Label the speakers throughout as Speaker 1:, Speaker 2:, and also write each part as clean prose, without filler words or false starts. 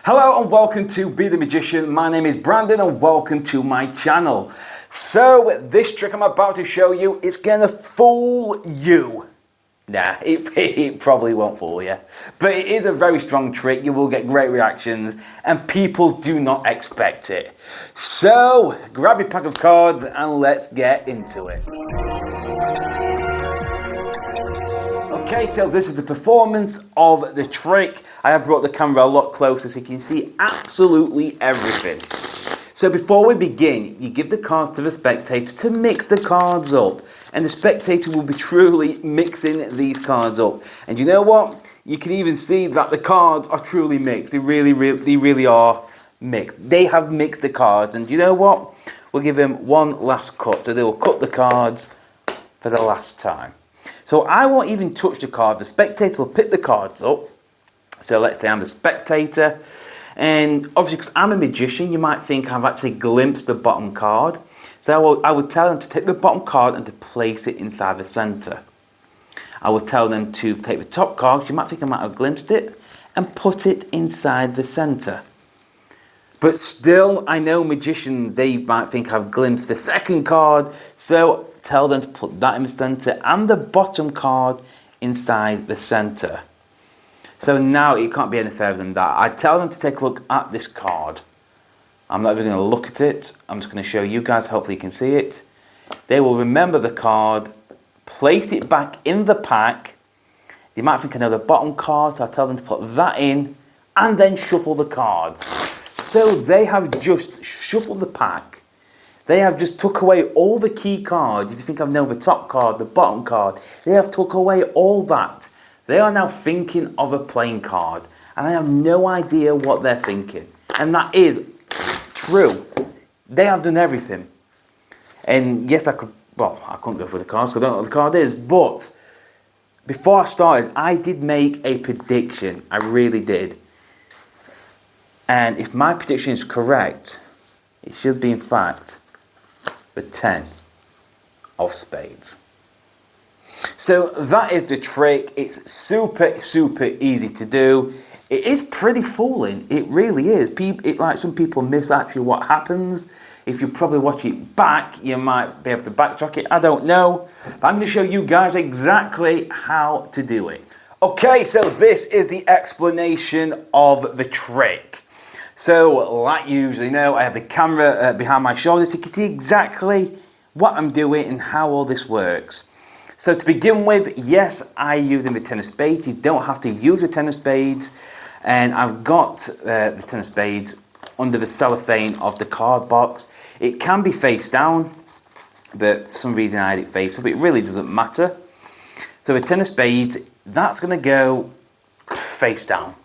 Speaker 1: Hello and welcome to Be the Magician. My name is Brandon and welcome to my channel. So this trick I'm about to show you is gonna fool you. Nah, it probably won't fool you, but it is a very strong trick. You will get great reactions and people do not expect it. So grab your pack of cards and let's get into it. Okay, so this is the performance of the trick. I have brought the camera a lot closer so you can see absolutely everything. So before we begin, you give the cards to the spectator to mix the cards up. And the spectator will be truly mixing these cards up. And you know what? You can even see that the cards are truly mixed. They really are mixed. They have mixed the cards. And you know what? We'll give them one last cut. So they will cut the cards for the last time. So I won't even touch the card. The spectator will pick the cards up. So let's say I'm the spectator. And obviously, because I'm a magician, you might think I've actually glimpsed the bottom card. So I would tell them to take the bottom card and to place it inside the center. I would tell them to take the top card, you might think I might have glimpsed it, and put it inside the center. But still, I know magicians, they might think I've glimpsed the second card, so tell them to put that in the center and the bottom card inside the center. So now it can't be any further than that. I tell them to take a look at this card. I'm not even going to look at it. I'm just going to show you guys. Hopefully you can see it. They will remember the card, place it back in the pack. You might think I know the bottom card, so I tell them to put that in and then shuffle the cards. So they have just shuffled the pack. They have just took away all the key cards. If you think I've known the top card, the bottom card, they have took away all that. They are now thinking of a playing card, and I have no idea what they're thinking. And that is true. They have done everything. And yes, I couldn't go for the cards because I don't know what the card is, but before I started, I did make a prediction. I really did. And if my prediction is correct, it should be, in fact, the 10 of spades. So that is the trick. It's super easy to do. It is pretty fooling. It really is. Like some people miss actually what happens. If you probably watch it back, you might be able to backtrack it. I don't know. But I'm going to show you guys exactly how to do it. Okay, so this is the explanation of the trick. So like you usually know, I have the camera behind my shoulders so you can see exactly what I'm doing and how all this works. So to begin with, yes, I use the 10 of spades. You don't have to use the 10 of spades. And I've got the 10 of spades under the cellophane of the card box. It can be face down, but for some reason I had it face up. It really doesn't matter. So the 10 of spades, that's going to go face down.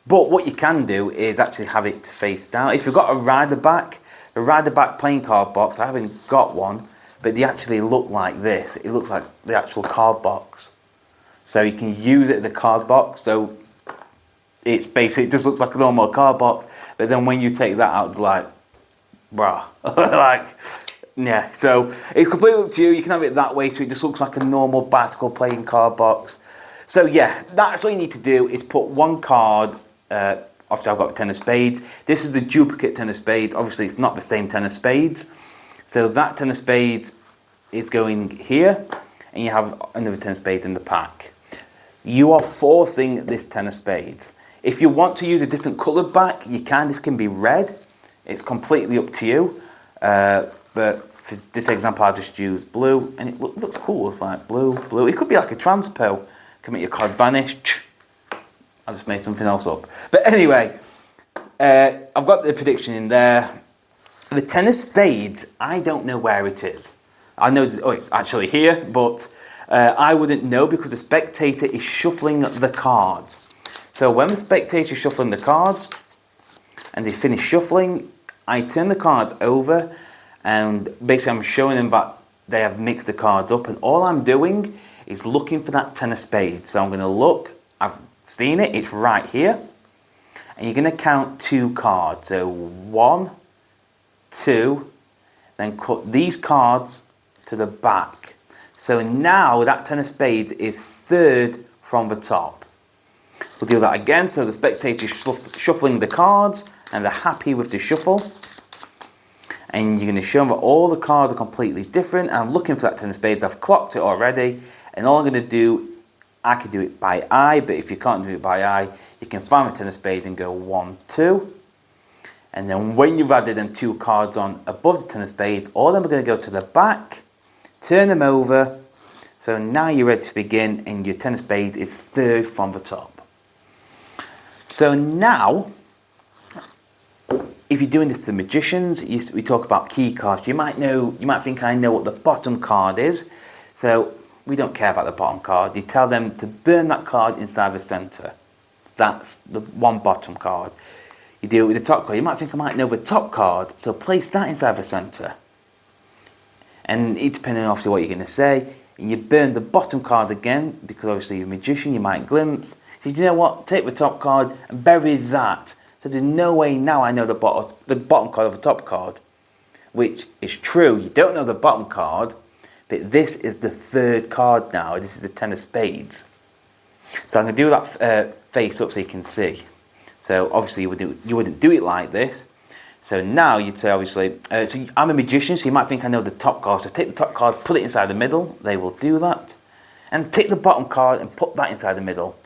Speaker 1: But what you can do is actually have it face down. If you've got a rider back, the rider back playing card box, I haven't got one, but they actually look like this. It looks like the actual card box. So you can use it as a card box. So it's basically, it just looks like a normal card box. But then when you take that out, like, bruh. Like, yeah. So it's completely up to you. You can have it that way so it just looks like a normal bicycle playing card box. So yeah, that's all you need to do is put one card. Obviously I've got 10 of spades. This is the duplicate 10 of spades. Obviously it's not the same 10 of spades. So that 10 of spades is going here, and you have another 10 of spades in the pack. You are forcing this 10 of spades. If you want to use a different coloured back, you can. This can be red. It's completely up to you. But for this example, I'll just use blue, and it looks cool. It's like blue, blue. It could be like a transpo. Can make your card vanish. I just made something else up. But anyway, I've got the prediction in there. The 10 of spades, I don't know where it is. I know it's actually here, but I wouldn't know because the spectator is shuffling the cards. So when the spectator is shuffling the cards and they finish shuffling, I turn the cards over and basically I'm showing them that they have mixed the cards up, and all I'm doing is looking for that 10 of spades. So I'm going to look, I've seen it, it's right here, and you're going to count 2 cards. So 1, 2, then cut these cards to the back. So now that 10 of spades is third from the top. We'll do that again. So the spectator is shuffling the cards and they're happy with the shuffle. And you're going to show them that all the cards are completely different. I'm looking for that 10 of spades. I've clocked it already. And all I'm going to do, I can do it by eye, but if you can't do it by eye, you can find the 10 of spades and go 1, 2. And then when you've added them 2 cards on above the 10 of spades, all of them are going to go to the back, turn them over. So now you're ready to begin, and your 10 of spades is third from the top. So now, if you're doing this to magicians, we talk about key cards. You might think I know what the bottom card is. So we don't care about the bottom card. You tell them to burn that card inside the center. That's the one bottom card. You deal with the top card. You might think I might know the top card, so place that inside the center. And it depending on obviously what you're going to say. And you burn the bottom card again, because obviously you're a magician, you might glimpse. So you know what? Take the top card and bury that. So there's no way now I know the bottom card of the top card, which is true. You don't know the bottom card, but this is the third card now. This is the 10 of spades. So I'm going to do that face up so you can see. So obviously you wouldn't do it like this. So now you'd say obviously, so I'm a magician, so you might think I know the top card. So take the top card, put it inside the middle. They will do that. And take the bottom card and put that inside the middle.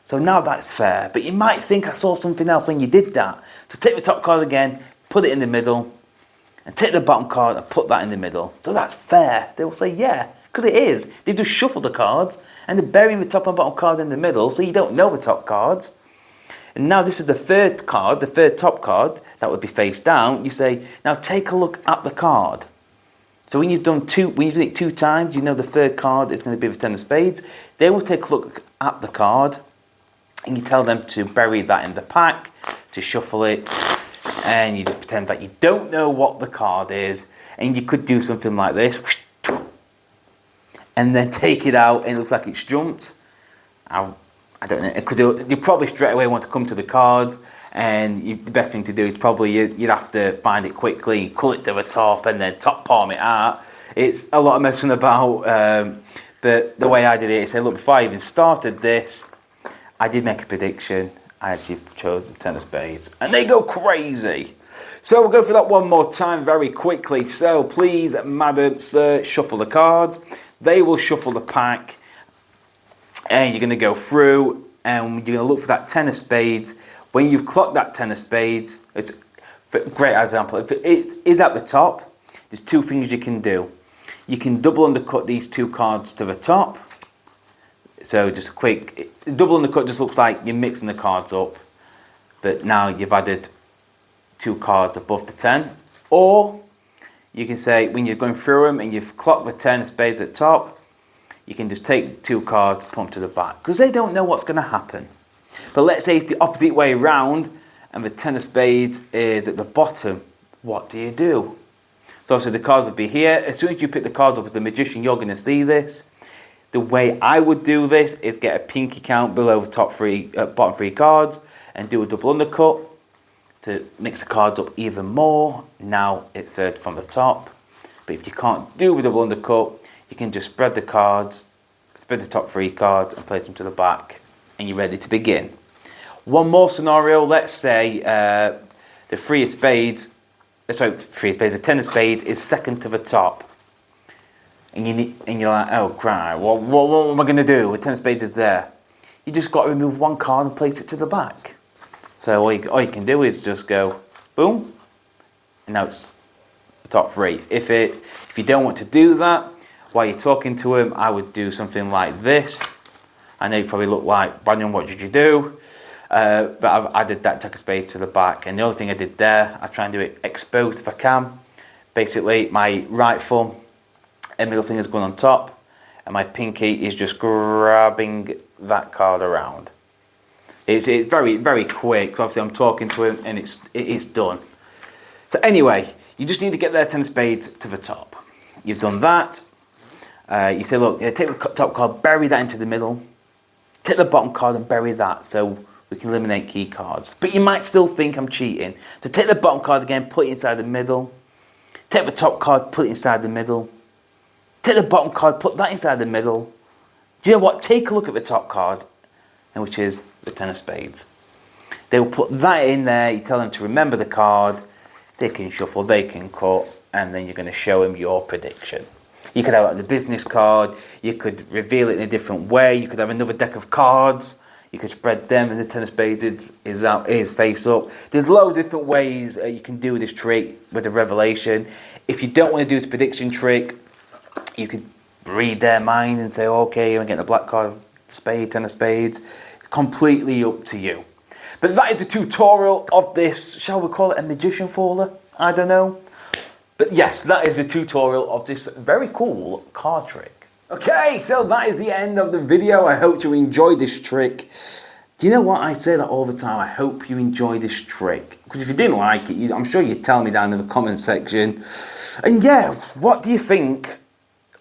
Speaker 1: So now that's fair. But you might think I saw something else when you did that. So take the top card again, put it in the middle. And take the bottom card and put that in the middle. So that's fair. They will say, yeah, because it is. They just shuffle the cards and they're burying the top and bottom cards in the middle, so you don't know the top cards. And now this is the third card, the third top card, that would be face down. You say, now take a look at the card. So when you've done it 2 times, you know the third card is going to be the 10 of spades. They will take a look at the card and you tell them to bury that in the pack, to shuffle it. And you just pretend that you don't know what the card is. And you could do something like this. And then take it out and it looks like it's jumped. I don't know, because you probably straight away want to come to the cards. And the best thing to do is probably you'd have to find it quickly, cull it to the top and then top palm it out. It's a lot of messing about. But the way I did it is say, look, before I even started this, I did make a prediction. I actually chose the 10 of spades. And they go crazy. So we'll go through that one more time very quickly. So please, madam, sir, shuffle the cards. They will shuffle the pack. And you're going to go through. And you're going to look for that 10 of spades. When you've clocked that 10 of spades, it's a great example. If it is at the top, there's 2 things you can do. You can double undercut these 2 cards to the top. So just a quick, double undercut just looks like you're mixing the cards up, but now you've added 2 cards above the 10. Or you can say, when you're going through them and you've clocked the 10 of spades at top, you can just take 2 cards, put them to the back, because they don't know what's going to happen. But let's say it's the opposite way around and the 10 of spades is at the bottom. What do you do? So obviously the cards will be here. As soon as you pick the cards up as a magician, you're going to see this. The way I would do this is get a pinky count below the bottom 3 cards and do a double undercut to mix the cards up even more. Now it's third from the top. But if you can't do a double undercut, you can just spread the cards, spread the top 3 cards and place them to the back, and you're ready to begin. One more scenario. Let's say the 3 of spades, the 10 of spades is second to the top. And you're like, oh, crap, what am I going to do? The 10 of spades is there. You just got to remove 1 card and place it to the back. So all you can do is just go, boom, and now it's the top 3. If you don't want to do that, while you're talking to him, I would do something like this. I know you probably look like, Brandon, what did you do? But I've added that jack of spades to the back. And the other thing I did there, I try and do it exposed if I can. Basically, my right thumb and middle finger is going on top, and my pinky is just grabbing that card around. It's very, very quick. So obviously I'm talking to him and it's done. So anyway, you just need to get their 10 of spades to the top. You've done that. You say, look, take the top card, bury that into the middle. Take the bottom card and bury that, so we can eliminate key cards. But you might still think I'm cheating. So take the bottom card again, put it inside the middle. Take the top card, put it inside the middle. Take the bottom card, put that inside the middle. Do you know what? Take a look at the top card, which is the 10 of spades. They'll put that in there, you tell them to remember the card, they can shuffle, they can cut, and then you're going to show them your prediction. You could have like the business card, you could reveal it in a different way, you could have another deck of cards, you could spread them and the 10 of spades is face up. There's loads of different ways you can do this trick with a revelation. If you don't want to do this prediction trick, you could read their mind and say, okay, I'm getting a black card, spade, 10 of spades. It's completely up to you. But that is the tutorial of this, shall we call it a magician faller? I don't know. But yes, that is the tutorial of this very cool card trick. Okay, so that is the end of the video. I hope you enjoyed this trick. Do you know what? I say that all the time. I hope you enjoy this trick. Because if you didn't like it, I'm sure you'd tell me down in the comment section. And yeah, what do you think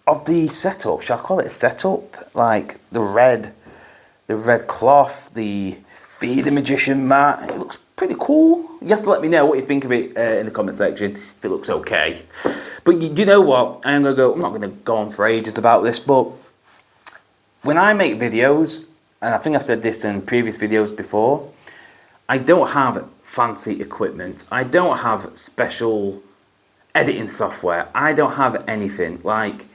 Speaker 1: of the setup? Shall I call it a setup? Like the red cloth, the Be the Magician mat. It looks pretty cool. You have to let me know what you think of it in the comment section, if it looks okay. But you know what? I'm not going to go on for ages about this, but when I make videos, and I think I've said this in previous videos before, I don't have fancy equipment. I don't have special editing software. I don't have anything. Like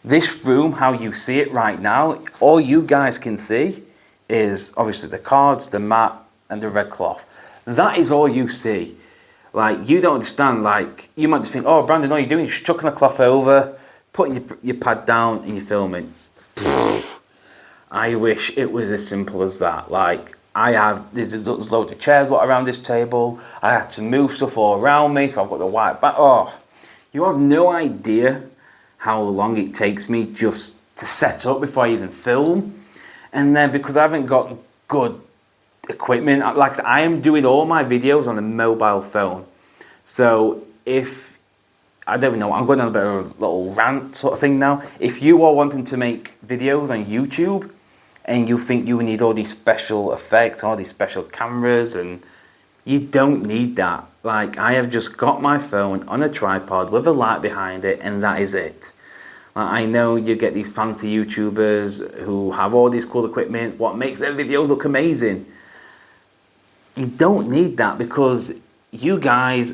Speaker 1: this room, how you see it right now, all you guys can see is obviously the cards, the mat, and the red cloth. That is all you see. Like, you don't understand, like, you might just think, oh, Brandon, all you're doing is just chucking the cloth over, putting your pad down, and you're filming. I wish it was as simple as that. Like, there's loads of chairs around this table. I had to move stuff all around me, so I've got the white back. Oh, you have no idea how long it takes me just to set up before I even film. And then because I haven't got good equipment, like I am doing all my videos on a mobile phone. So if, I don't know, I'm going on a bit of a little rant sort of thing now. If you are wanting to make videos on YouTube and you think you need all these special effects, all these special cameras, and you don't need that. Like, I have just got my phone on a tripod with a light behind it, and that is it. I know you get these fancy YouTubers who have all this cool equipment, what makes their videos look amazing. You don't need that because you guys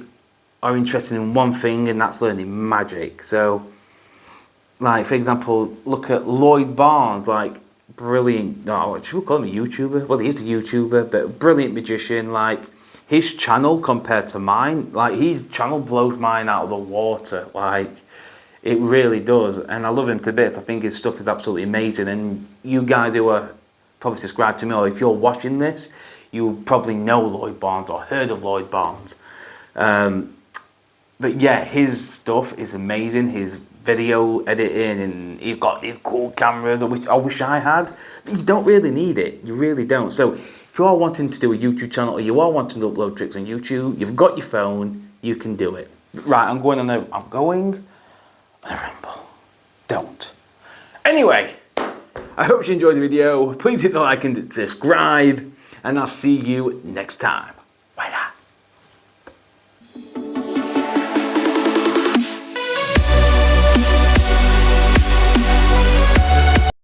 Speaker 1: are interested in one thing, and that's learning magic. So, like, for example, look at Lloyd Barnes, like, brilliant, no, should we call him a YouTuber? Well, he is a YouTuber, but brilliant magician. Like, his channel compared to mine, like, his channel blows mine out of the water. Like, it really does, and I love him to bits. I think his stuff is absolutely amazing, and you guys who are probably subscribed to me, or if you're watching this, you probably know Lloyd Barnes or heard of Lloyd Barnes. But yeah, his stuff is amazing. His video editing, and he's got these cool cameras, which I wish I had, but you don't really need it. You really don't. So if you are wanting to do a YouTube channel, or you are wanting to upload tricks on YouTube, you've got your phone, you can do it. Right, I'm going on a ramble. Don't. Anyway, I hope you enjoyed the video. Please hit the like and subscribe, and I'll see you next time.